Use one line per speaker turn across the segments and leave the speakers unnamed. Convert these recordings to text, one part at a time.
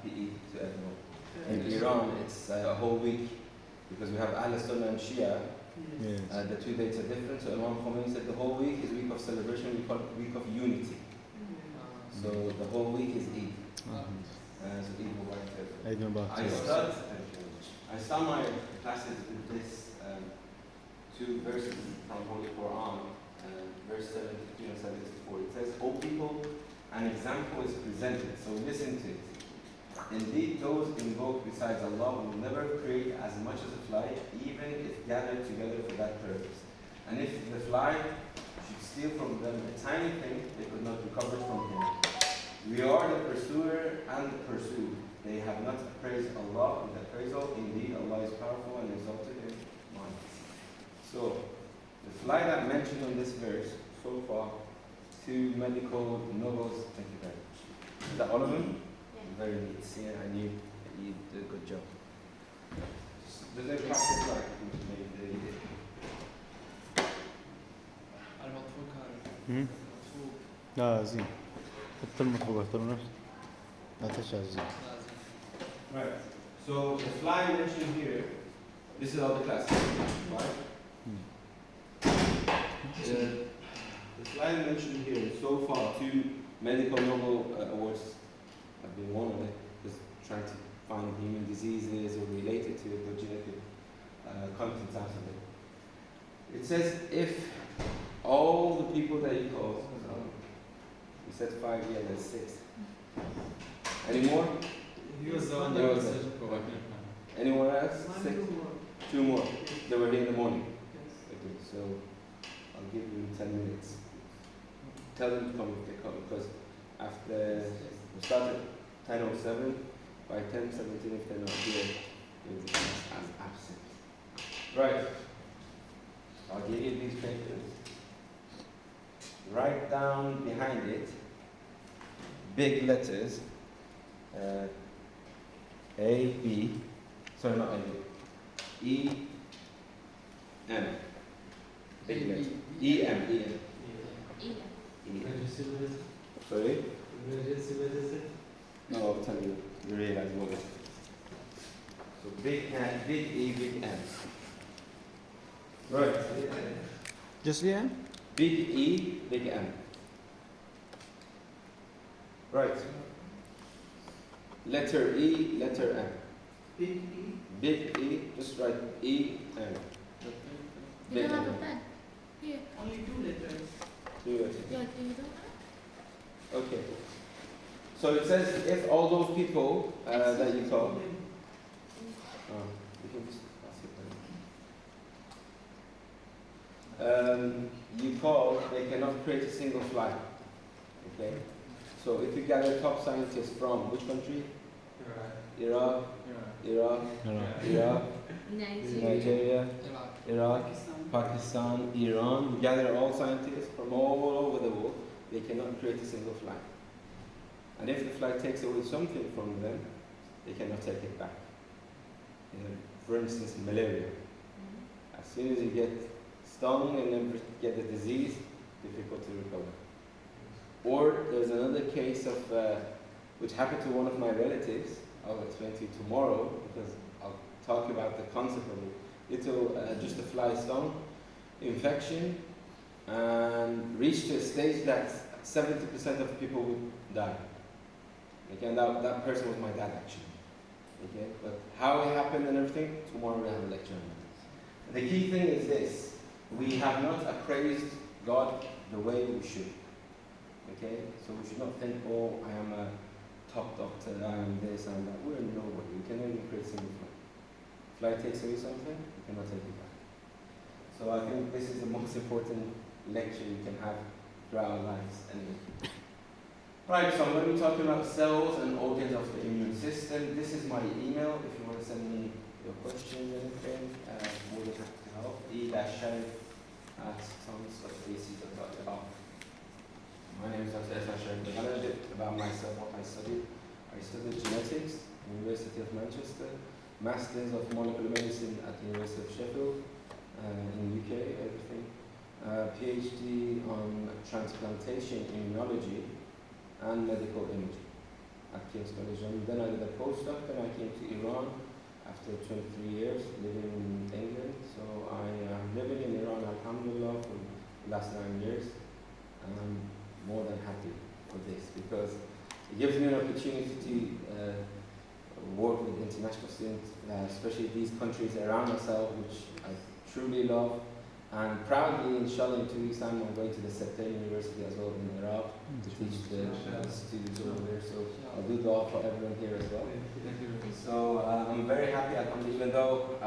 PE to everyone. In Iran, it's a whole week because we have Ahl Sunnah and Shia.
Yes.
The 2 dates are different. So Imam Khomeini said the whole week is a week of celebration. We call it week of unity. So the whole week is Eid. So Eid Mubarak.
Eid Mubarak.
I start my classes with this 2 verses from Holy Quran, verse 73 and 74. It says, "O people, an example is presented, so listen to it. Indeed, those invoked besides Allah will never create as much as a fly, even if gathered together for that purpose. And if the fly should steal from them a tiny thing, they could not recover it from him. We are the pursuer and the pursued. They have not appraised Allah with appraisal. Indeed, Allah is powerful and exalted in mind." So, the fly that mentioned in this verse, so far, 2 medical novels. Thank you very much. Is that all of them? Very neat. See, I knew that you did a good job. Does it pass it like maybe they did?
المطفوك هذا
هم؟
المطفوك
لا زين. حط المطبوخ اختار نفس. لا تشعل زين.
لازم.
Right. So the fly mentioned here, this is all the classes, right? The fly mentioned here, so far, 2 medical Nobel awards have been won on it, just trying to find human diseases or related to it or genetic contents out of it. It says if all the people that you call, you said 5, yeah, there's 6. Any more?
He was the one
There
that
was
was
it.
okay.
Anyone else? 6? 2 more. They were here in the morning. Okay, so I'll give you 10 minutes. Tell them to come if they come, because after we start at 10:07, by 10:17 if they're not here, you'll be classed as absent. Right. I'll give you these papers. Write down behind it, big letters, A, B, sorry, not A, B, E, M. Big letters. E, M, E, M. E, M. Sorry? No, I'll tell you, you realize what it is. So big E, big M. Right.
Just yeah.
Big E, big M. Right. Letter E, letter M.
Big E.
Big E, just write E, M.
You don't have a pen? Here.
Only 2 letters.
Do it.
Yeah, you don't have?
Okay. So it says if all those people that you call, you can just pass it down. You call, they cannot create a single fly. Okay. So if you gather top scientists from which country? Iraq, Iraq, Iraq, Nigeria, Iraq, Pakistan, Iran. You gather all scientists from all over the world. They cannot create a single fly. And if the fly takes away something from them, they cannot take it back. For instance, malaria. As soon as you get stung and then get the disease, difficult to recover. Or there's another case of, which happened to one of my relatives. I'll explain to you tomorrow because I'll talk about the concept of it. Little, just a fly stung, infection, and reached a stage that 70% of people would die. Okay, and that person was my dad actually. Okay, but how it happened and everything, tomorrow we have a lecture on it. And the key thing is this: we have not appraised God the way we should. Okay, so we should not think, oh, I am a top doctor, I am this, I am that. We're nobody. We cannot even create a single fly. Fly takes away something, we cannot take it back. So I think this is the most important lecture you can have throughout our lives. Anyway. Right, so I'm going to be talking about cells and organs of the immune system. This is my email if you want to send me your questions or anything. More than happy to help. e-sharif@thomas.ac.com. My name is Dr. Sharif. A little bit about myself, what I studied. I studied genetics at the University of Manchester, Masters of Molecular Medicine at the University of Sheffield in UK, everything. PhD on transplantation immunology and medical imaging. at King's College London. Then I did a postdoc, then I came to Iran after 23 years living in England. So I am living in Iran, alhamdulillah, for the last 9 years. And I'm more than happy for this because it gives me an opportunity to work with international students, especially these countries around ourselves, which I truly love. And proudly, inshallah, in 2 weeks' time, I'm going to the September University as well in Iraq to teach the students over there. So I'll do dua for everyone here as well. So I'm very happy, even though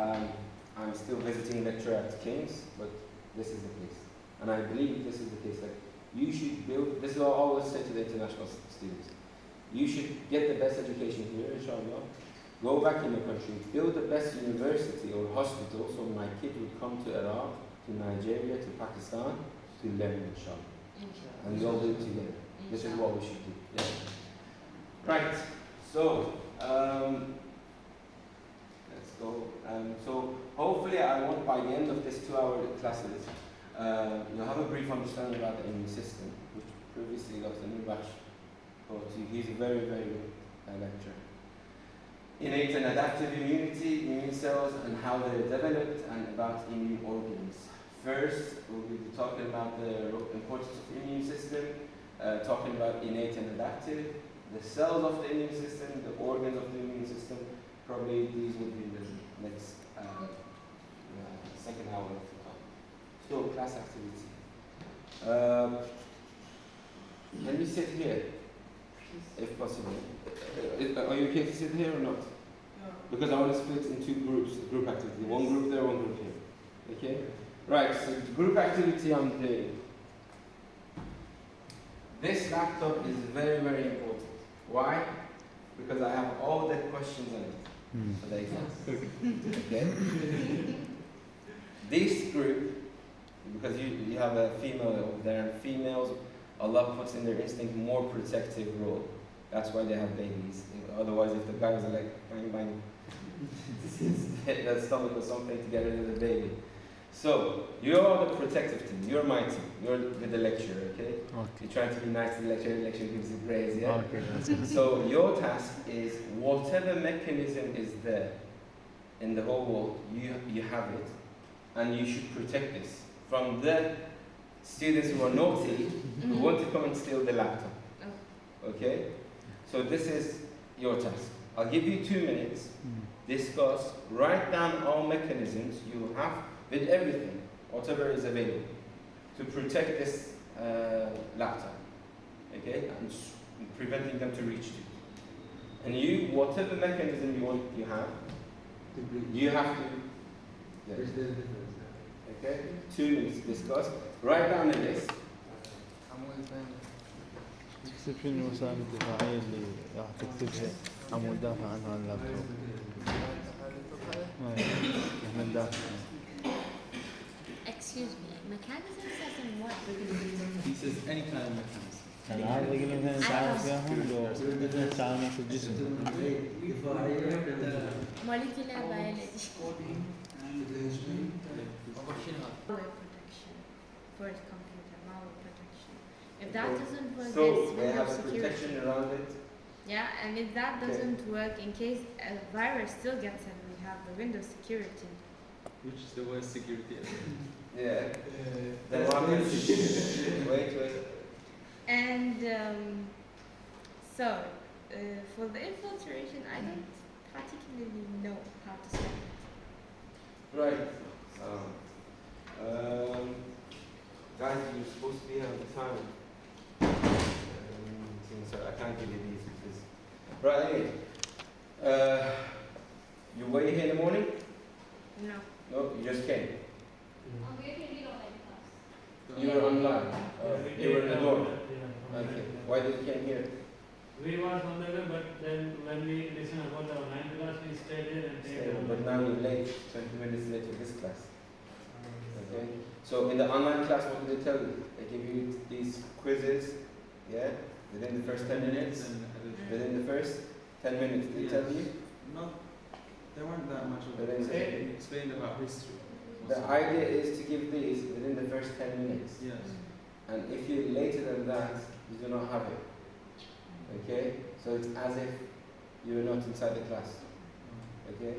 I'm still visiting lecturer at King's, but this is the case. And I believe this is the case, that you should build, this is what I always say to the international students, you should get the best education here, inshallah, go back in your country, build the best university or hospital, so my kid would come to Iraq, to Nigeria, to Pakistan, to learn, inshallah. And we all do it together. This is what we should do. Yeah. Right, so, let's go. So, hopefully, I want by the end of this 2-hour classes, you'll have a brief understanding about the immune system, which previously Dr. Nubash taught you. He's a very, very good lecturer. Innate and adaptive immunity, immune cells and how they're developed, and about immune organs. First, we'll be talking about the importance of the immune system, talking about innate and adaptive, the cells of the immune system, the organs of the immune system. Probably these will be the next second hour of the talk. So, class activity. Can you sit here, if possible? Are you okay to sit here or not? Because I want to split in 2 groups, group activity. One group there, one group here. Okay? Right, so the group activity I'm doing. This laptop is very, very important. Why? Because I have all the questions on it for the exam. Okay? This group, because you have a female over there, and females, Allah puts in their instinct more protective role. That's why they have babies. Otherwise, if the guy was like, bang, bang, hit the stomach or something to get rid of the baby. So, you're the protective team. You're my team. You're with the lecturer, okay? You're trying to be nice to the lecturer gives you praise, yeah?
Okay.
So, your task is whatever mechanism is there in the whole world, you have it, and you should protect this from the students who are naughty, who want to come and steal the laptop. Okay? So this is your task. I'll give you 2 minutes, discuss, write down all mechanisms you have with everything, whatever is available, to protect this laptop. Okay? And preventing them to reach you. And you, whatever mechanism you have to, yeah. Okay? 2 minutes, discuss, write down a list.
تكتب شنو الوسائل الدفاعية اللي راح تكتبها عم ندافع عنها عن اللابتوب. احنا ندافع.
Excuse me, mechanism says in what?
He says any kind of mechanism.
أنا عارف أقول مثلا نتعامل فيهم لو بدنا نتعامل في الجسم.
Molecular biology. Malware protection for the computer, malware protection. If that doesn't work,
So
there's
they have
Windows
a
security.
protection around it.
Yeah, and if that doesn't work, in case a virus still gets in, we have the Windows security.
Which is the worst security ever.
Yeah. Then what happens? Wait.
And so, for the infiltration, I don't particularly know how to solve it.
Right. Guys, you're supposed to be here on the time. So I can't give you these because. Right, anyway. You were here in the morning?
No.
No, you just came.
We can read online class.
You were online. You were in the dorm. Okay. Why did you came here?
We was on the way, but then when we listened about the online class, we stayed there and stayed.
But now you're late, 20 minutes late for this class. Okay? So in the online class, what did they tell you? They give you these quizzes, yeah? Within the first 10 minutes? Within the first 10 minutes, did they tell you?
No, there weren't that much of
They didn't say anything.
explained about history.
The idea is to give these within the first 10 minutes.
Yes.
And if you're later than that, you do not have it. Okay? So it's as if you're not inside the class. Okay?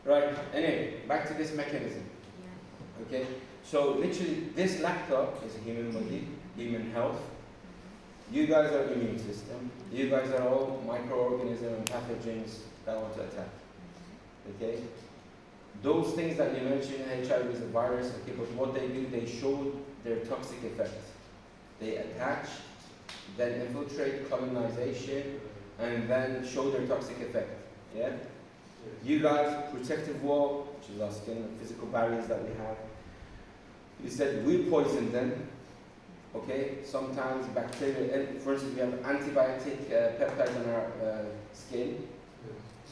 Right, anyway, back to this mechanism.
Yeah.
Okay? So literally this laptop is a human body, human health. You guys are immune system. You guys are all microorganisms and pathogens that want to attack. Okay? Those things that you mentioned, HIV is a virus, okay, but what they do, they show their toxic effect. They attach, then infiltrate colonization, and then show their toxic effect. Yeah? You guys, protective wall, which is our skin, the physical barriers that we have. You said we poison them. Okay, sometimes bacteria, for instance, we have antibiotic peptides in our skin,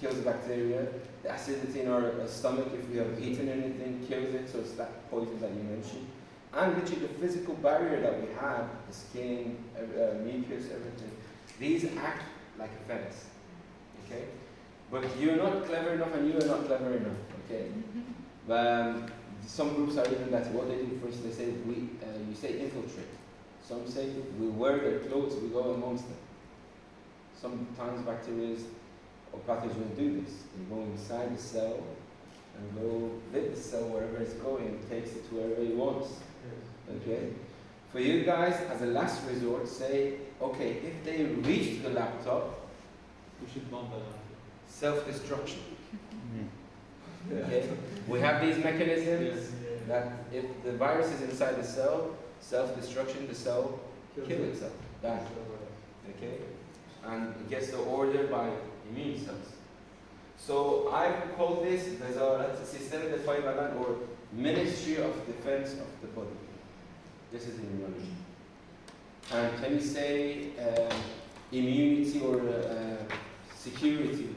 kills the bacteria. The acidity in our stomach, if we have eaten anything, kills it, so it's that poison that you mentioned. And literally the physical barrier that we have, the skin, mucus, everything, these act like a fence. Okay? But you're not clever enough and you are not clever enough. Okay? Some groups are even that what they do first, they say, you say infiltrate. Some say we wear their clothes, we go amongst them. Sometimes bacteria or pathogens do this. They go inside the cell and go with the cell wherever it's going, takes it to wherever it wants. Okay? For you guys, as a last resort, say, okay, if they reach the laptop,
We should bomb that up.
self-destruction. Okay? We have these mechanisms that if the virus is inside the cell, self-destruction, the cell kill itself, dies. Okay? And it gets the order by immune cells. So I call this Sistem Defai Badan, or Ministry of Defense of the Body. This is immunology. And can you say immunity or security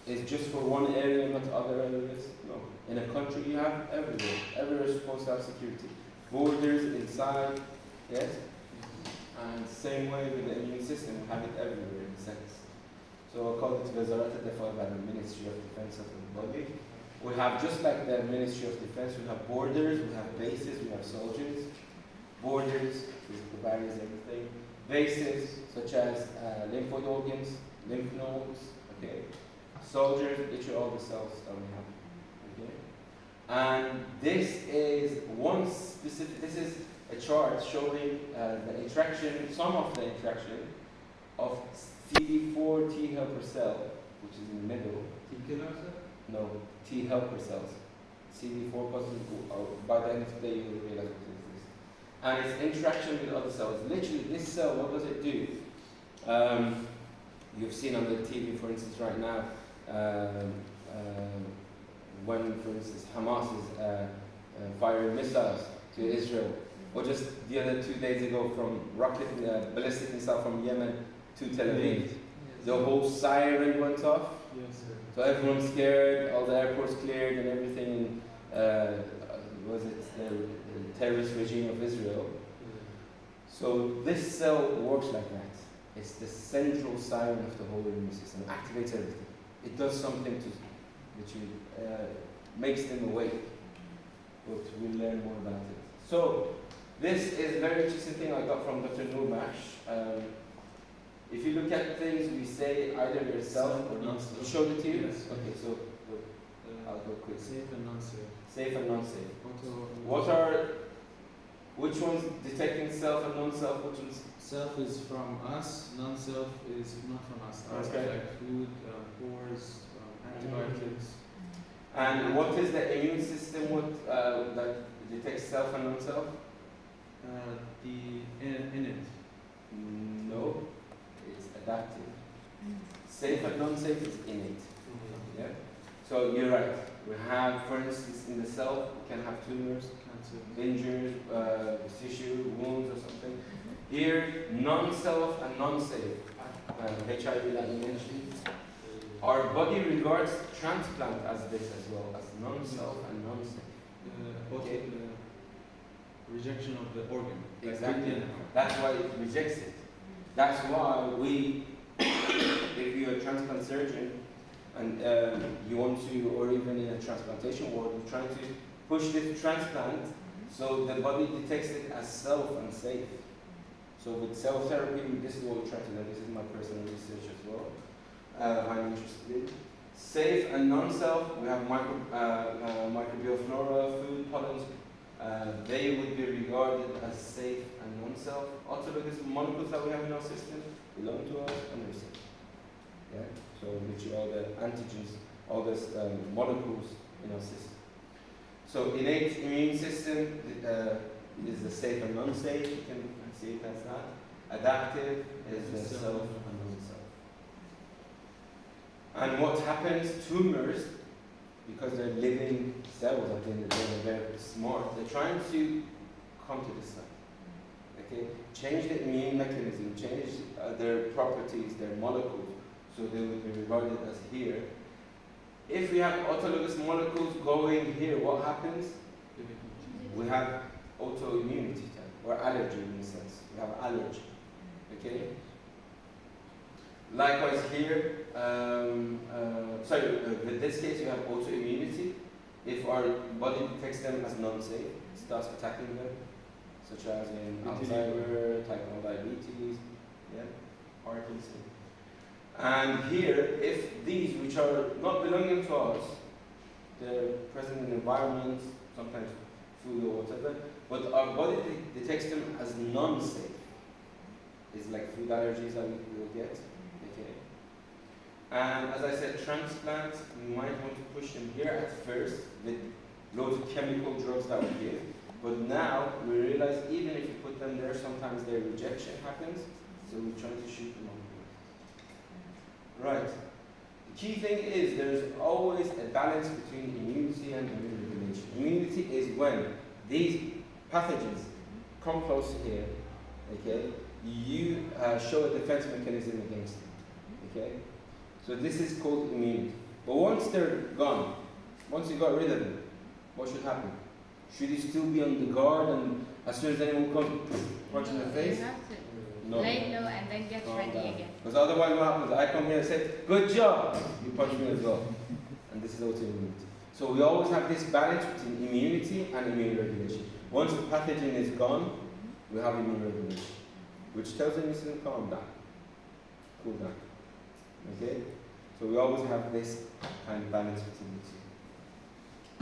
is just for one area, not other areas? No. In a country you have everywhere. Everywhere is supposed to have security. Borders, inside, yes? And same way with the immune system, we have it everywhere in a sense. So I call it Wazarat al-Difaa, the Ministry of Defense of the Body. We have, just like the Ministry of Defense, we have borders, we have bases, we have soldiers. Borders, physical barriers, everything. Bases, such as lymphoid organs, lymph nodes, okay? Soldiers, literally all the cells that we have, okay? And this is one specific, this is a chart showing the interaction, some of the interaction of CD4 T helper cell, which is in the middle.
T killer cell?
No, T helper cells. CD4 positive, by the end of the day you will realize what it is. And its interaction with other cells. Literally, this cell, what does it do? You've seen on the TV, for instance, right now, when, for instance, Hamas is firing missiles to Israel, or just the other 2 days ago from rocket ballistic missile from Yemen to Tel Aviv. The whole siren went off.
Yes, sir.
So everyone's scared, all the airports cleared and everything. Was it the terrorist regime of Israel? So this cell works like that. It's the central siren of the whole immune system. Activates everything. It does something which makes them awake. But we'll learn more about it. So this is a very interesting thing I got from Dr. Nurmash. If you look at things, we say either yourself or not. You showed it to you?
Yes.
Okay, so I'll go quick.
Safe and non-safe.
Safe and non-safe.
Auto.
Which one's detecting self and non-self? Which one's?
Self is from us, non-self is not from us. Ours
Okay.
is like food, pores, antibiotics.
And what is the immune system that detects self and non-self?
In it.
No, it's adaptive. Safe and non-safe is innate. Yeah. So you're right. We have, for instance, in the self, we can have tumors,
Cancer.
injuries, tissue, wounds, or something. Here, non-self and non-safe, HIV that you mentioned. Our body regards transplant as this as well, as non-self and non-safe.
Rejection of the organ.
Exactly. That's why it rejects it. That's why we, if you're a transplant surgeon and you want to, or even in a transplantation ward, you're trying to push this transplant so the body detects it as self and safe. So with cell therapy, this is what we try to do. This is my personal research as well. I'm interested in. Safe and non-self, we have microbial flora, food, pollens. They would be regarded as safe and non-self. Autologous molecules that we have in our system belong to us and they're safe. Yeah? So literally all the antigens, all those molecules in our system. So innate immune system is the safe and non-safe. You can see it as that. Adaptive is the self and non-self. And what happens? Tumors, because they're living cells at the end of the day, they're very smart. They're trying to come to this side. Okay, change the immune mechanism, change their properties, their molecules, so they will be regarded as here. If we have autologous molecules going here, what happens? We have autoimmunity or allergy in a sense. We have allergy. Okay. Likewise here, in this case you have autoimmunity. If our body detects them as non-safe, it starts attacking them, such as in Alzheimer's, type 1 diabetes, yeah, Parkinson. And here, if these, which are not belonging to us, they're present in environments, sometimes food or whatever, but our body detects them as non-safe. It's like food allergies that we will get. Okay. And as I said, transplants, we might want to push them here at first with loads of chemical drugs that we give. But now we realize even if you put them there, sometimes their rejection happens. So we're trying to shoot them off. Right. The key thing is there's always a balance between immunity and immune regulation. Immunity is when these pathogens come close to here, okay, you show a defense mechanism against them. Okay? So this is called immunity. But once they're gone, once you got rid of them, what should happen? Should you still be on the guard and as soon as anyone comes, punch in the face?
You have to
No.
lay low and then get ready again.
Because otherwise what happens? I come here and say, good job! You punch me as well. And this is autoimmunity. So we always have this balance between immunity and immune regulation. Once the pathogen is gone, we have immune regulation, which tells the immune system calm down, cool down. Okay? So we always have this kind of balance between the two.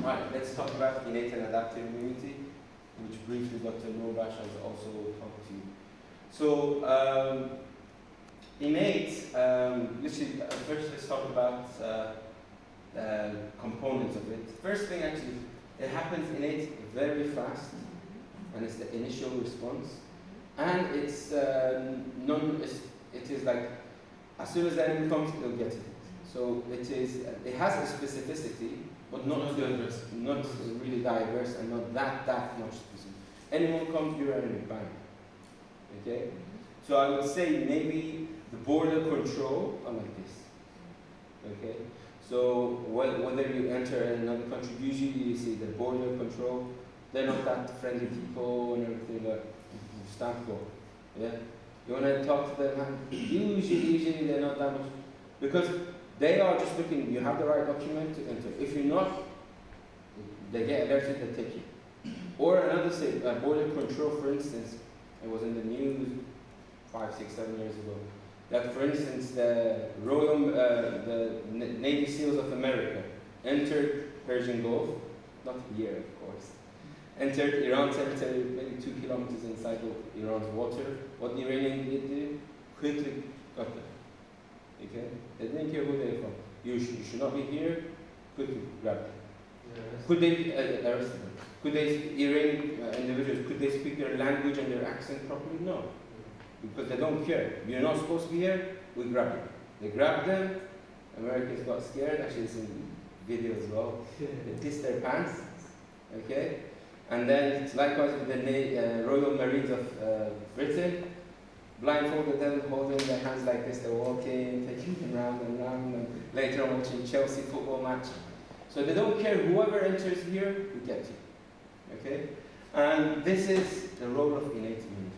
Right, let's talk about innate and adaptive immunity, which briefly Dr. Norbash has also talked to you. So, innate, first let's talk about components of it. First thing actually, it happens innate very fast, and it's the initial response. And it's it is like, as soon as the enemy comes, it'll get it. So it has a specificity, but not really diverse and not that much specific. Anyone comes, you're enemy, bang. Okay? So I would say maybe the border control are like this. Okay? So whether you enter another country, usually you see the border control, they're not that friendly people and everything like stand for. Yeah? You want to talk to them, and usually they're not that much, because they are just looking, you have the right document to enter. If you're not, they get alerted, they take you. Or another say, border control, for instance, it was in the news 5, 6, 7 years ago, that for instance the Navy SEALs of America entered Persian Gulf, not here of course, entered Iran territory maybe 2 kilometers inside of Iran's water. What the Iranians did do, quickly got them. Okay? They didn't care who they're from. You should not be here, quickly grab them.
Yes.
Could they arrest them? Could they, Iranian individuals, could they speak their language and their accent properly? No. Because they don't care. You're not supposed to be here, we grab them. They grabbed them, Americans got scared, actually it's in video as well. They pissed their pants, okay? And then it's likewise with the Royal Marines of Britain, blindfolded them, holding their hands like this, they're walking, taking them round and round, and later on watching Chelsea football match. So they don't care, whoever enters here, we get you, okay? And this is the role of innate immunity.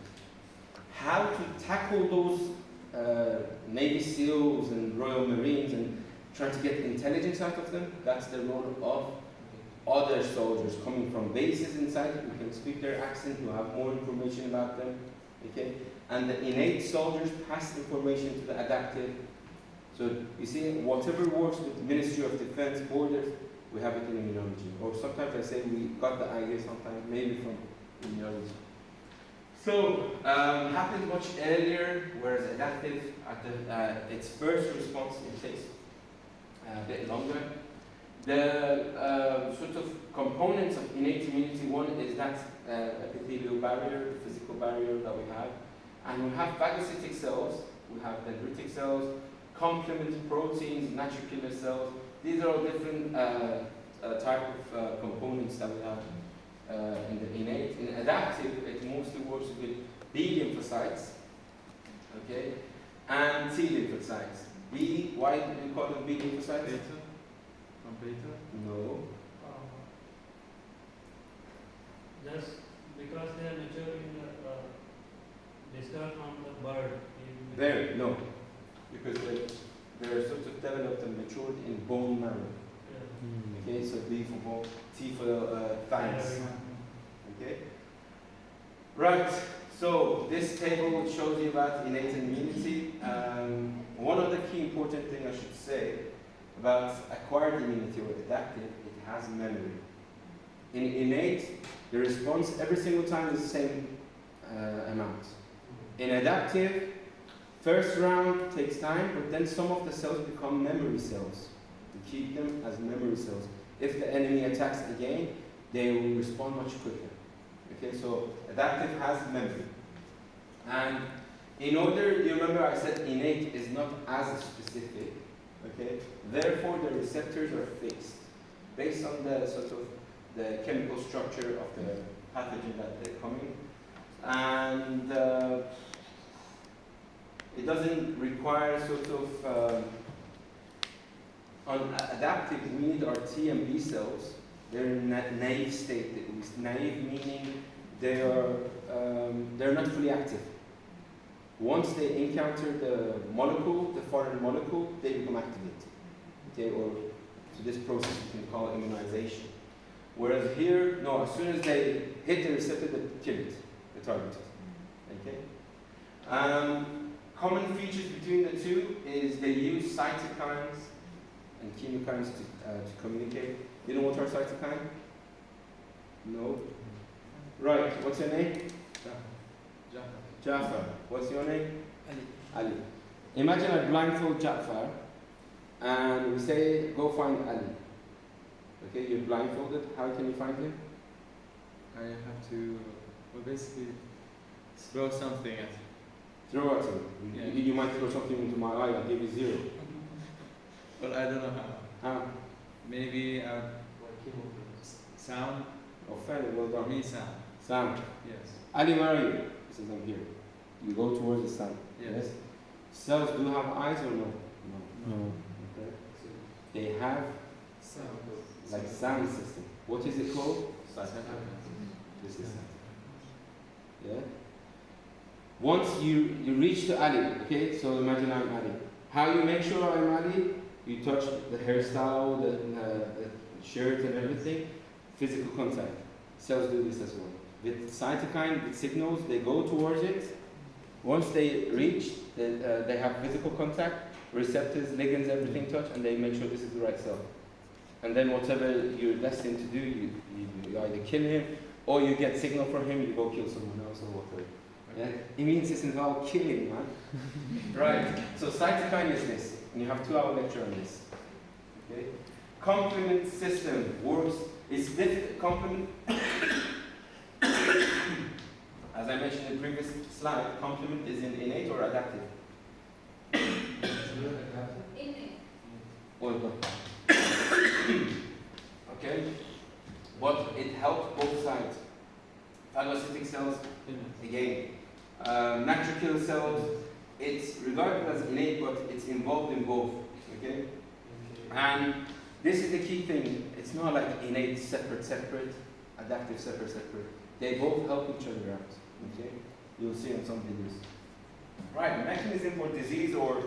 How to tackle those Navy SEALs and Royal Marines and trying to get intelligence out of them, that's the role of other soldiers coming from bases inside who can speak their accent, who have more information about them, Okay? And the innate soldiers pass information to the adaptive. So you see, whatever works with the Ministry of Defense, borders, we have it in immunology. Or sometimes I say we got the idea sometimes, maybe from immunology. So, happens much earlier, whereas adaptive, at its first response, it takes a bit longer. The sort of components of innate immunity, one is that epithelial barrier, the physical barrier that we have. And we have phagocytic cells, we have dendritic cells, complement proteins, natural killer cells. These are all different type of components that we have in the innate. In adaptive, it mostly works with B lymphocytes, okay, and T lymphocytes. B, why do we call them B lymphocytes?
Beta? From beta?
No.
Just because they are mature in the, they start from the bird.
Very, no. Because they're sort of developed and matured in bone marrow.
Yeah.
Okay, so B for bone, T for thanks. Okay? Right, so this table shows you about innate immunity. One of the key important things I should say about acquired immunity or adaptive, it has memory. In innate, the response every single time is the same amount. In adaptive, first round takes time, but then some of the cells become memory cells. We keep them as memory cells. If the enemy attacks again, they will respond much quicker. Okay, so adaptive has memory. And in order, you remember I said innate is not as specific, okay? Therefore, the receptors are fixed based on the sort of the chemical structure of the pathogen that they're coming. And it doesn't require sort of, on adaptive, we need our T and B cells. They're in that naive state. Naive meaning they're not fully active. Once they encounter the molecule, the foreign molecule, they become activated. Okay, or to this process we can call immunization. Whereas here, no, as soon as they hit the receptor, they kill it, they target it. Okay? Common features between the two is they use cytokines and chemokines to communicate. You know what are cytokines? No? Right, what's your name? Jafar. What's your name? Ali. Imagine I blindfold Jafar and we say, go find Ali. Okay, you're blindfolded. How can you find him?
I have to, well, basically throw something at him.
Throw at him.
Yeah.
You might throw something into my eye, I'll give you 0.
Well, I don't know how.
How?
Maybe sound.
Oh, fairly well
For
done.
me, sound.
Sound.
Yes.
Ali, where are you? He says, I'm here. You go towards the sun.
Yes.
Cells do have eyes or no?
No.
Okay. They have
Sound.
like sound system. What is it called? This is yeah. Once you reach to Ali, okay, so imagine I'm Ali. How you make sure I'm Ali? You touch the hairstyle, the shirt and everything. Physical contact. Cells do this as well. With cytokine, with signals, they go towards it. Once they reach, they have physical contact, receptors, ligands, everything touch, and they make sure this is the right cell. And then whatever you're destined to do, you either kill him, or you get signal from him, you go kill someone else or whatever. Yeah? Immune system is all killing, man. Right, so cytokine is this, and you have 2-hour lecture on this. Okay? Complement system works, it's different, complement, as I mentioned in the previous slide, complement is in innate or adaptive?
Innate.
Well done. Okay? But it helps both sides. Phagocytic cells, again. Natural killer cells, it's regarded as innate, but it's involved in both. Okay? And this is the key thing. It's not like innate, separate, adaptive, separate. They both help each other out. Okay? You'll see in some videos. Right, mechanism for disease, or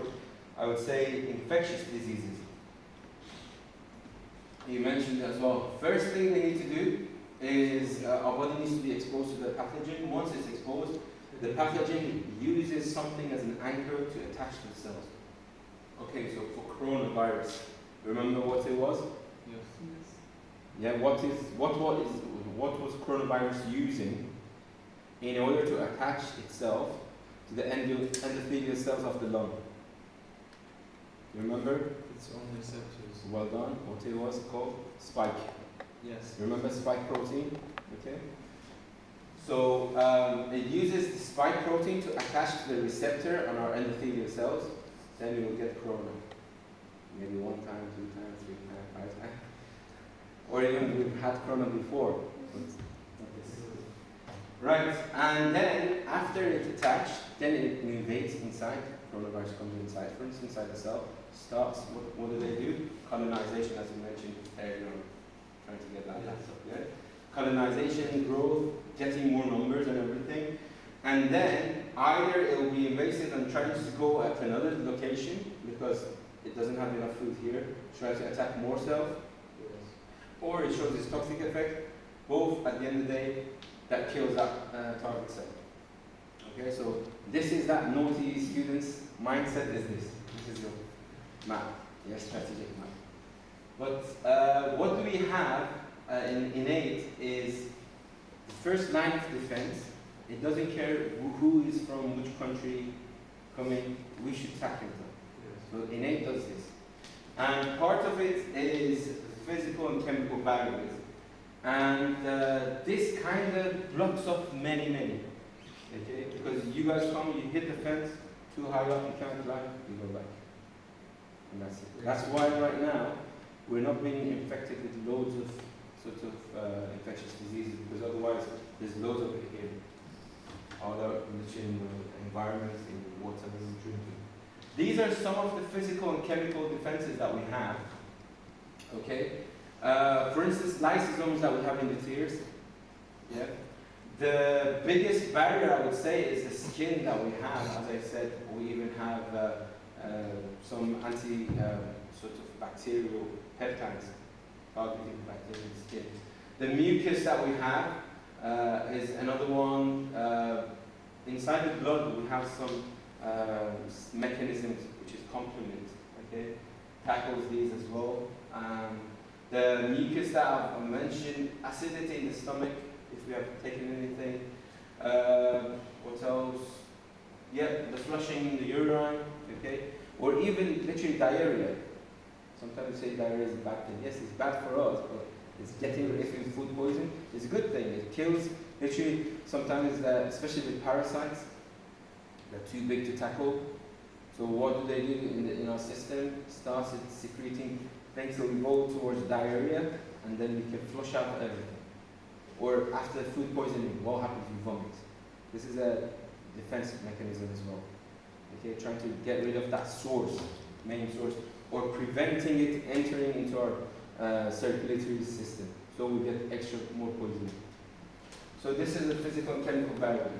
I would say infectious diseases. You mentioned as well. First thing we need to do is our body needs to be exposed to the pathogen. Once it's exposed, The pathogen uses something as an anchor to attach to the cells. Okay, so for coronavirus, remember what it was?
Yes.
Yeah, what was coronavirus using in order to attach itself to the endothelial cells of the lung? You remember?
Its own receptors.
Well done. What it was called? Spike.
Yes.
Remember spike protein? Okay. So it uses the spike protein to attach to the receptor on our endothelial cells. Then you will get corona. Maybe 1 time, 2 times, 3 times, 5 times. Or even we've had corona before. Right, and then after it's attached, then it invades inside. Coronavirus comes inside, for instance, inside the cell. Starts, what do they do? Colonization, as you mentioned earlier on. Trying to get that laptop, yeah? Colonization, growth, getting more numbers and everything. And then either it will be invasive and tries to go at another location because it doesn't have enough food here, tries to attack more cells, or it shows its toxic effect, both at the end of the day, that kills that target cell. Okay, so this is that naughty student's mindset is this. This is your map, your strategic map. But what do we have in innate is the first line of defense. It doesn't care who is from which country coming, we should tackle them. So innate does this. And part of it is physical and chemical barriers. And this kind of blocks off many. Okay? Because you guys come, you hit the fence, too high up, you can't climb, you go back. And that's it. That's why right now we're not being infected with loads of infectious diseases, because otherwise there's loads of it here. All the in the environment, in the water that we're drinking. These are some of the physical and chemical defenses that we have. Okay? For instance, lysosomes that we have in the tears. Yeah? The biggest barrier, I would say, is the skin that we have. As I said, we even have some anti sort of bacterial peptides targeting bacteria in the skin. The mucus that we have is another one. Inside the blood, we have some mechanisms which is complement. Okay, tackles these as well. The mucus that I've mentioned, acidity in the stomach, if we have taken anything. What else? Yeah, the flushing in the urine, okay? Or even literally diarrhea. Sometimes we say diarrhea is a bad thing. Yes, it's bad for us, but it's getting rid of food poison. It's a good thing. It kills, literally, sometimes, especially with parasites, they're too big to tackle. So what do they do in our system? Starts it secreting things, so we go towards diarrhea, and then we can flush out everything. Or after food poisoning, what happens? You vomit. This is a defense mechanism as well. Okay, trying to get rid of that source, main source, or preventing it entering into our circulatory system, so we get extra more poison. So this is a physical and chemical barrier.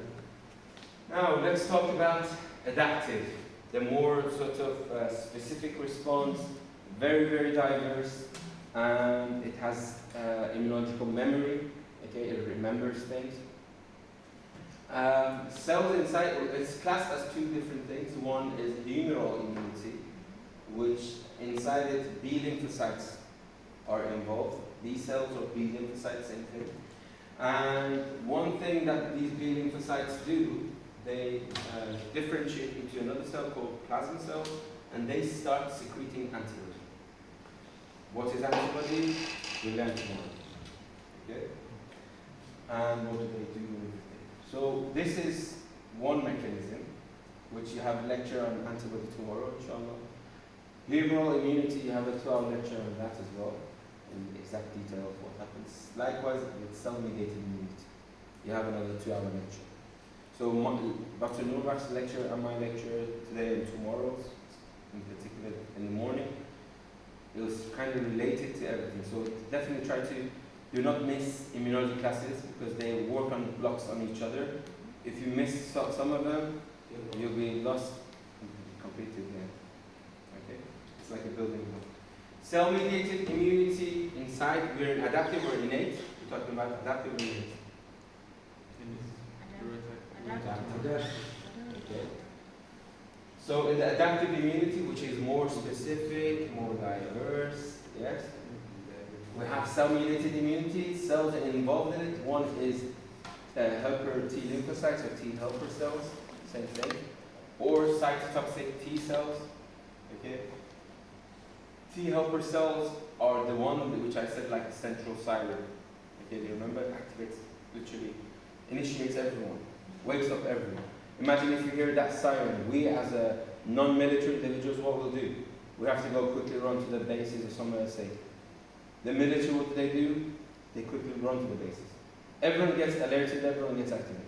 Now let's talk about adaptive, the more sort of specific response, very diverse, and it has immunological memory. Okay, it remembers things. Cells inside, it's classed as two different things. One is humoral immunity, which inside it B lymphocytes are involved. B cells or B lymphocytes, same thing. And one thing that these B lymphocytes do, they differentiate into another cell called plasma cells, and they start secreting antibody. What is antibody? We learned tomorrow. Okay? And what do they do with it? So this is one mechanism, which you have a lecture on antibody tomorrow, inshallah. Humoral immunity, you have a 12 lecture on that as well, in exact detail of what happens. Likewise, with cell-mediated immunity, you have another 2-hour lecture. So Dr. Nurbakh's lecture and my lecture today and tomorrow, in particular in the morning, it was kind of related to everything. So definitely try to do not miss immunology classes because they work on blocks on each other. If you miss some of them, you'll be lost completely again. Okay? It's like a building block. Cell-mediated immunity inside, we're in adaptive or innate. We're talking about adaptive or innate. Adaptive. Okay. So in the adaptive immunity, which is more specific, more diverse, yes, we have cell-mediated immunity. Cells that are involved in it. One is helper T lymphocytes or T helper cells, same thing, or cytotoxic T cells. Okay. T helper cells are the one which I said like a central siren. Okay, do you remember? Activates, literally initiates everyone, wakes up everyone. Imagine if you hear that siren, we as a non-military individuals, what we'll do? We have to go quickly run to the bases or somewhere safe. The military, what do? They quickly run to the bases. Everyone gets alerted, everyone gets activated.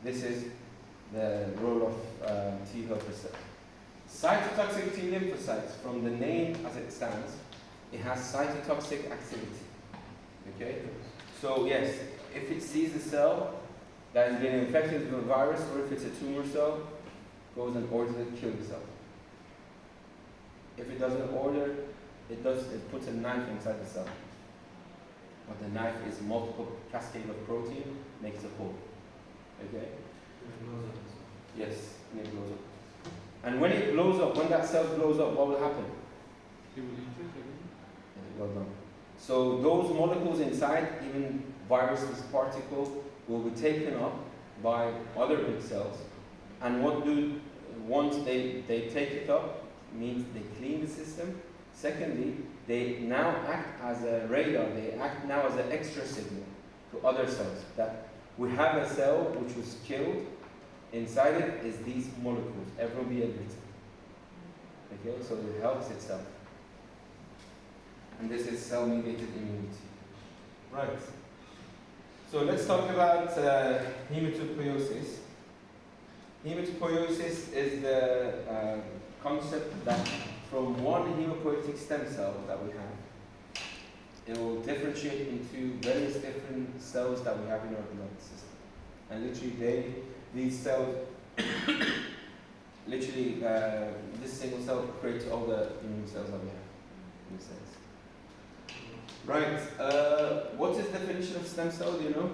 This is the role of T helper cells. Cytotoxic T lymphocytes, from the name as it stands, it has cytotoxic activity. Okay? So yes, if it sees a cell that has been infected with a virus, or if it's a tumor cell, goes and orders it to kill the cell. If it doesn't order, it puts a knife inside the cell. But the knife is multiple cascade of protein, makes a hole. Okay? Yes, and it blows up. And when it blows up, when that cell blows up, what will happen?
It will infect again?
Well done. So those molecules inside, even viruses, particles, will be taken up by other big cells. And once they take it up, means they clean the system. Secondly, they now act as a radar, they act now as an extra signal to other cells that we have a cell which was killed. Inside it is these molecules, everybody. Okay, so it helps itself. And this is cell-mediated immunity. Right. So let's talk about hematopoiesis. Hematopoiesis is the concept that from one hematopoietic stem cell that we have, it will differentiate into various different cells that we have in our blood system. And literally these cells, this single cell creates all the immune cells that we have, in a sense. Right, what is the definition of stem cell, do you know?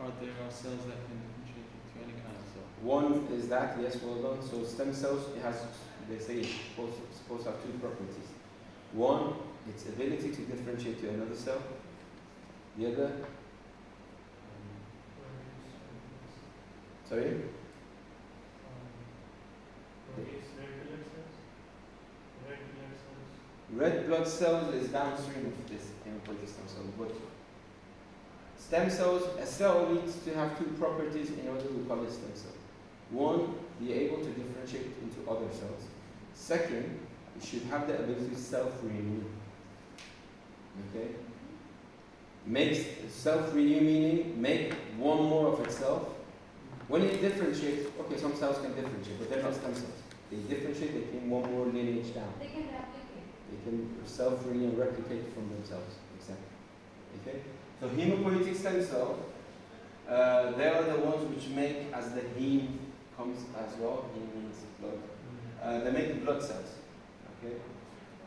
Or there are cells that can differentiate into any kind of cell?
One is that, yes, well done. So stem cells, it has, they say it's supposed to have two properties. One, its ability to differentiate to another cell. The other, sorry? Red blood cells is downstream of this hematopoietic stem cell. But stem cells, a cell needs to have two properties in order to call it stem cell. One, be able to differentiate into other cells. Second, it should have the ability to self-renew. Okay? Makes self-renew meaning make one more of itself. When it differentiates, okay, some cells can differentiate, but they're not stem cells. They differentiate, they came one more lineage down.
They can replicate.
They can self-renew and replicate from themselves. Exactly. Okay? So hematopoietic stem cell, they are the ones which make, as the heme comes as well, heme means blood. They make the blood cells. Okay?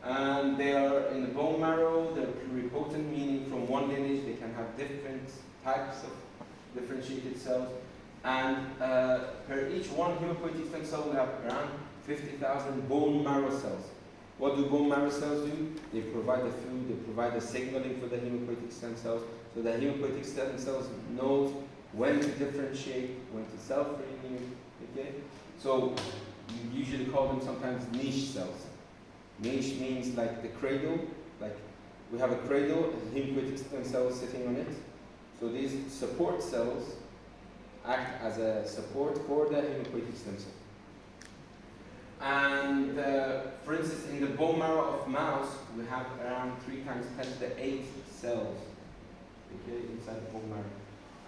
And they are in the bone marrow, they're pluripotent, meaning from one lineage they can have different types of differentiated cells. And per each one hematopoietic stem cell, we have around 50,000 bone marrow cells. What do bone marrow cells do? They provide the food, they provide the signaling for the hematopoietic stem cells, so the hematopoietic stem cells knows when to differentiate, when to self-renew. Okay? So you usually call them sometimes niche cells. Niche means like the cradle, like we have a cradle, a hematopoietic stem cell sitting on it. So these support cells act as a support for the hematopoietic stem cell. And for instance, in the bone marrow of mouse, we have around 3 times 10 to the 8 cells, okay, inside the bone marrow.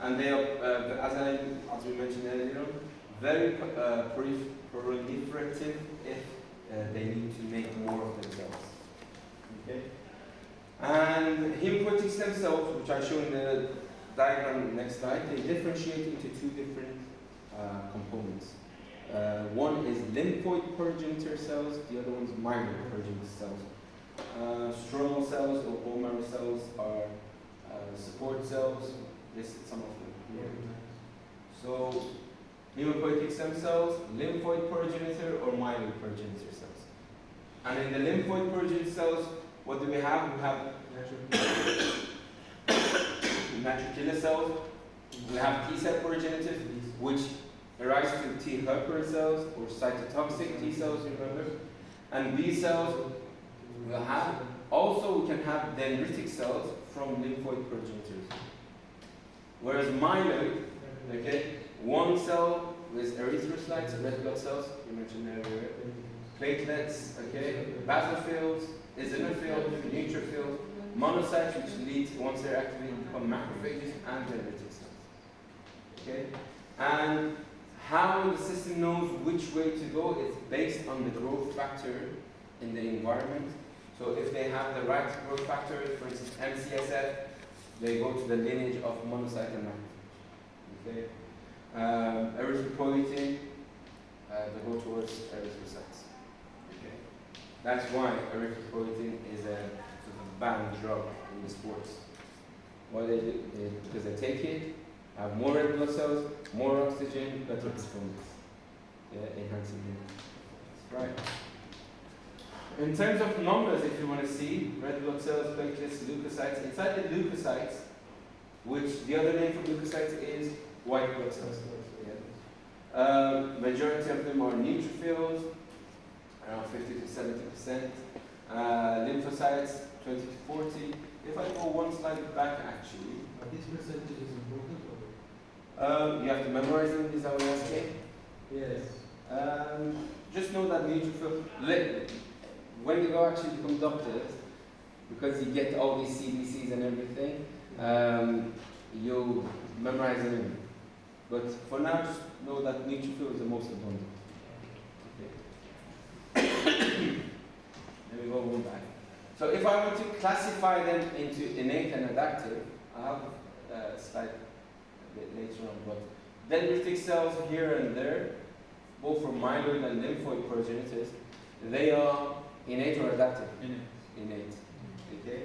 And they are, as we mentioned earlier, very proliferative if they need to make more of themselves. Okay? And hematopoietic stem cells, which I show in the diagram next slide, they differentiate into 2 different components. One is lymphoid progenitor cells, the other one is myeloid progenitor cells. Stromal cells or bone marrow cells are support cells. Listed some of them here. So hematopoietic stem cells, lymphoid progenitor, or myeloid progenitor cells. And in the lymphoid progenitor cells, what do we have? We have natural killer cells. We have T cell progenitors, which arise to T helper cells or cytotoxic T cells, remember? And B cells will have, also we can have dendritic cells from lymphoid progenitors. Whereas myeloid, okay, one cell with erythrocytes, red blood cells, you mentioned earlier, platelets, okay, basophils, eosinophils, neutrophils, monocytes, which lead, once they're activated, become macrophages and dendritic cells. Okay? And how the system knows which way to go is based on the growth factor in the environment. So if they have the right growth factor, for instance MCSF, they go to the lineage of monocyte and macrophage. Okay? Erythropoietin, they go towards erythrocytes. Okay? That's why erythropoietin is a sort of banned drug in the sports. Why they do? Because they take it, have more red blood cells, more oxygen, better performance. Yeah, enhancing it. Right. In terms of numbers, if you want to see, red blood cells, platelets, leukocytes, inside the leukocytes, which the other name for leukocytes is white blood cells. Yeah. Majority of them are neutrophils, around 50 to 70%. Lymphocytes, 20 to 40. If I go one slide back, actually.
Are these percentages important?
You have to memorize them, is that what you're asking?
Yes.
Just know that neutrophil, when you go actually become doctors, because you get all these CBCs and everything, you memorize them. But for now, just know that neutrophil is the most abundant. Okay. Let me go one back. So if I were to classify them into innate and adaptive, I'll have a slide a bit later on, but dendritic cells here and there, both for myeloid and lymphoid progenitors, they are innate or adaptive? Innate. Okay?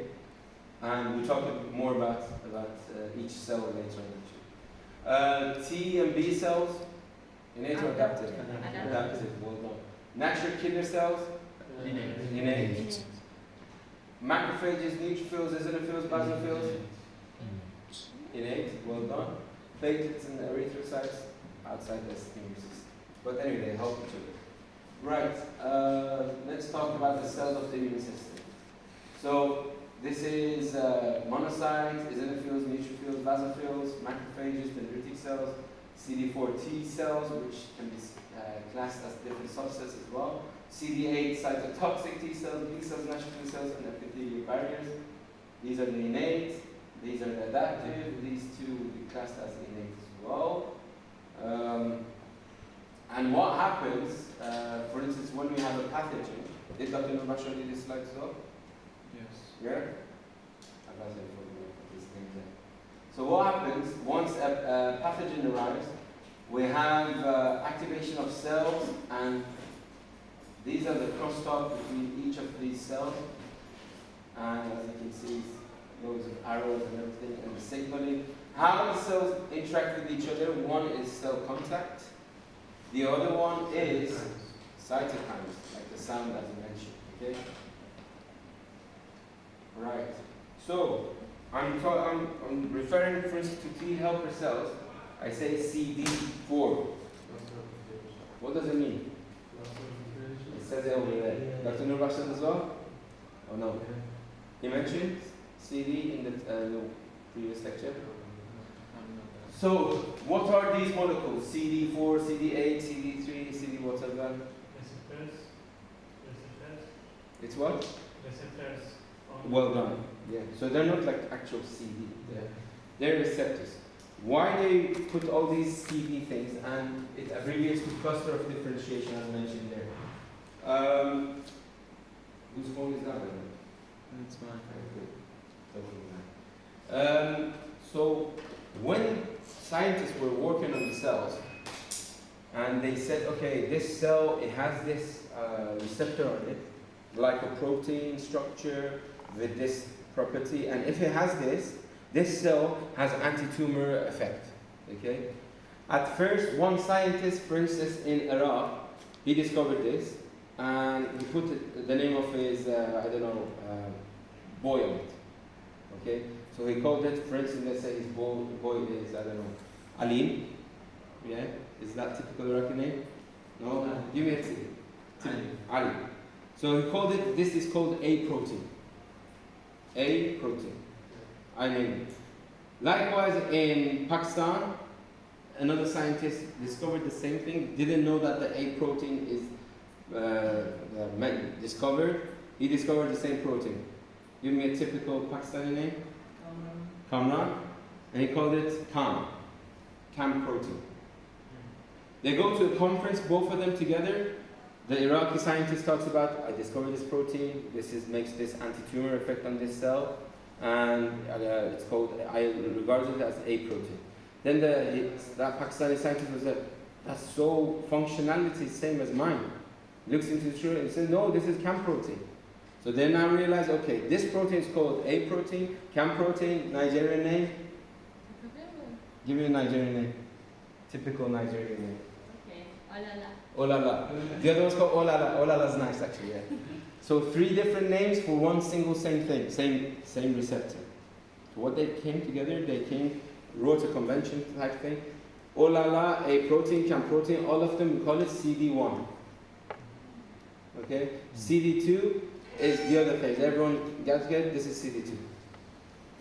And we'll talk a bit more about each cell later on. T and B cells, innate or adaptive? Adaptive, well done. Natural killer cells? Innate. Macrophages, neutrophils, eosinophils, basophils? Innate, well done. Platelets and erythrocytes outside the immune system. But anyway, they help each other. Right, let's talk about the cells of the immune system. So this is monocytes, eosinophils, neutrophils, basophils, macrophages, dendritic cells, CD4 T cells, which can be classed as different subsets as well. CD8 cytotoxic T cells, B cells, natural killer cells, and epithelial barriers. These are the innate, these are the adaptive, these two will be classed as innate as well. And what happens, for instance, when we have a pathogen, did Dr. Nurba show you this slide as well?
Yes.
Yeah? I've got it for you, this thing there. So what happens, once a pathogen arrives, we have activation of cells, and these are the crosstalk between each of these cells. And as you can see, loads of arrows and everything, and the signaling. How the cells interact with each other, one is cell contact. The other one is cytokines, like the sound as you mentioned, okay? Right. So, I'm referring, for instance, to T helper cells. I say CD4. What does it mean? It says it over there. Dr. Nurba said as well? Oh no. He mentioned CD in the previous lecture. So, what are these molecules? CD4, CD8, CD3, CD whatever?
Receptors.
It's what?
Receptors.
Well done. Yeah. So they're not like actual CD. They're receptors. Why they put all these CD things, and it abbreviates to cluster of differentiation as mentioned there. Whose phone is that?
That's mine.
So when scientists were working on the cells, and they said, okay, this cell, it has this receptor on it, glycoprotein structure with this property, and if it has this cell has anti-tumor effect, okay? At first, one scientist, for instance, in Iraq, he discovered this, and he put the name of his, boy on it. Okay? So he called it, for instance, let's say his boy is, Alim. Yeah? Is that typical Iraqi name? No? Give me a Ali. So he called it, this is called A protein. A protein. I named it. Likewise, in Pakistan, another scientist discovered the same thing, didn't know that the A protein is discovered. He discovered the same protein. Give me a typical Pakistani name. Kamran. And he called it Cam protein. They go to a conference, both of them together. The Iraqi scientist talks about, I discovered this protein, makes this anti-tumor effect on this cell, and it's called, I regard it as A protein. Then that Pakistani scientist was like, that's so functionality same as mine. Looks into the truth and says, no, this is Cam protein. So then I realized, okay, this protein is called A protein, Cam protein, Nigerian name. Give me a Nigerian name. Typical Nigerian name.
Okay, Olala.
Olala. The other one's called Olala. Olala's nice actually, yeah. So 3 different names for one single same thing, same receptor. So what they came together, wrote a convention type thing. Olala, A protein, Cam protein, all of them we call it CD1. Okay? CD2 is the other phase. Everyone gets it? This is CD2.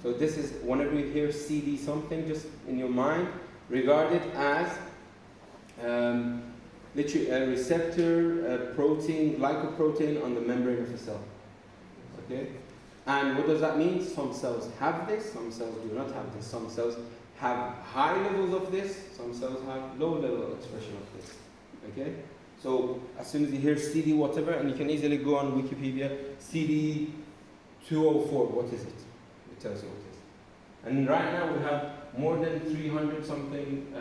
So this is, whenever you hear CD something, just in your mind, regard it as literally a receptor, a protein, glycoprotein on the membrane of a cell. Okay? And what does that mean? Some cells have this, some cells do not have this. Some cells have high levels of this, some cells have low level expression of this. Okay? So as soon as you hear CD whatever, and you can easily go on Wikipedia, CD204, what is it? It tells you what it is. And right now we have more than 300 something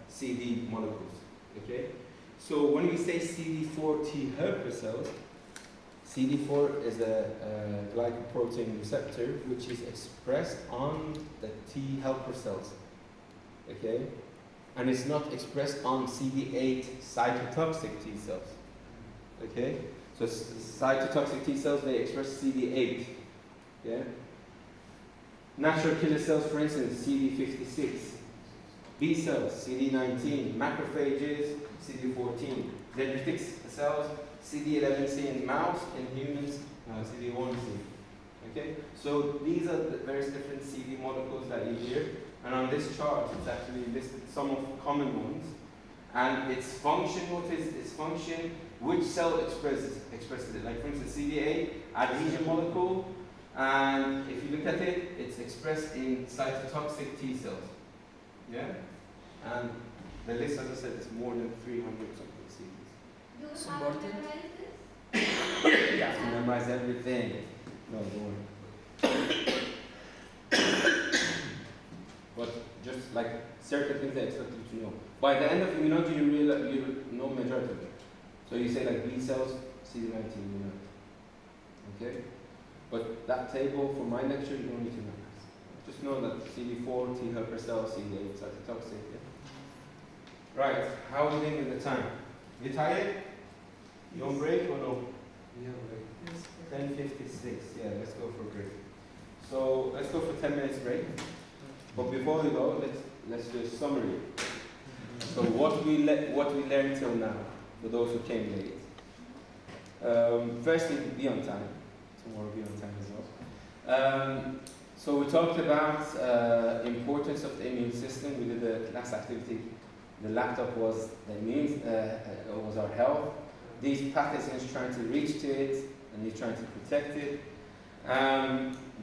CD molecules. Okay? So when we say CD4 T helper cells, CD4 is a glycoprotein receptor which is expressed on the T helper cells. Okay? And it's not expressed on CD8 cytotoxic T cells. Okay? So cytotoxic T cells, they express CD8. Yeah? Natural killer cells, for instance, CD56. B cells, CD19. Macrophages, CD14. Dendritic cells, CD11C in mouse, in humans, CD1C. Okay? So these are the various different CD molecules that you hear. And on this chart, it's actually listed some of the common ones. And its function, what is its function? Which cell expresses it? Like for instance, CD8, adhesion molecule. And if you look at it, it's expressed in cytotoxic T cells. Yeah? And the list, as I said, is more than 300 something CDs.
You
It's
have
important.
memorized this?
You have to memorize everything. No, don't worry. But just like certain things they expect you to know. By the end of immunology, you know majority of it. So you say like B cells, CD19, you know. Okay? But that table for my lecture, you don't need to memorize. Just know that CD4, T helper cells, CD8, cytotoxic. Yeah? Right, how are we doing with the time? You tired? You on break or no?
Yeah, right.
10:56. Yeah, let's go for a break. So let's go for 10 minutes break. But before we go, let's do a summary. So what we learned till now, for those who came late. Firstly, be on time. Tomorrow be on time as well. So we talked about importance of the immune system. We did the last activity. The laptop was the immune, was our health. These pathogens trying to reach to it, and you're trying to protect it.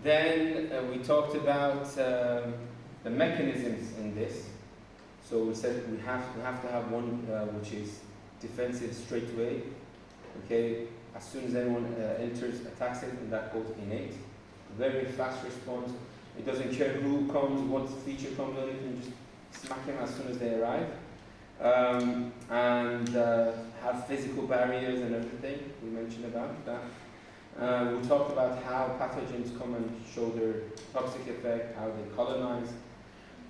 Then we talked about the mechanisms in this. So we said we have to have one which is defensive straight away. Okay, as soon as anyone enters, attacks it, and that called innate. Very fast response. It doesn't care who comes, what feature comes on it, you can just smack them as soon as they arrive. And have physical barriers and everything. We mentioned about that. We talked about how pathogens come and show their toxic effect, how they colonize.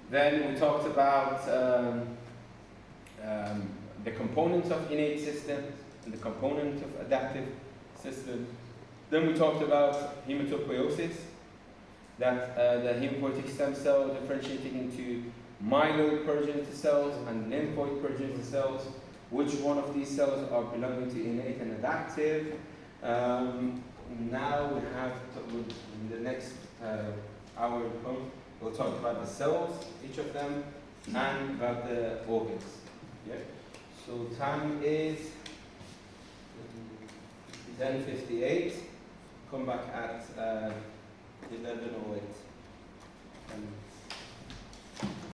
Then we talked about the components of innate system and the component of adaptive system. Then we talked about hematopoiesis, that the hematopoietic stem cell differentiating into myeloid progenitor cells and lymphoid progenitor cells. Which one of these cells are belonging to innate and adaptive? Now we have, in the next hour and come, we'll talk about the cells, each of them, and about the organs. Yeah. So time is 10:58. Come back at 11:08.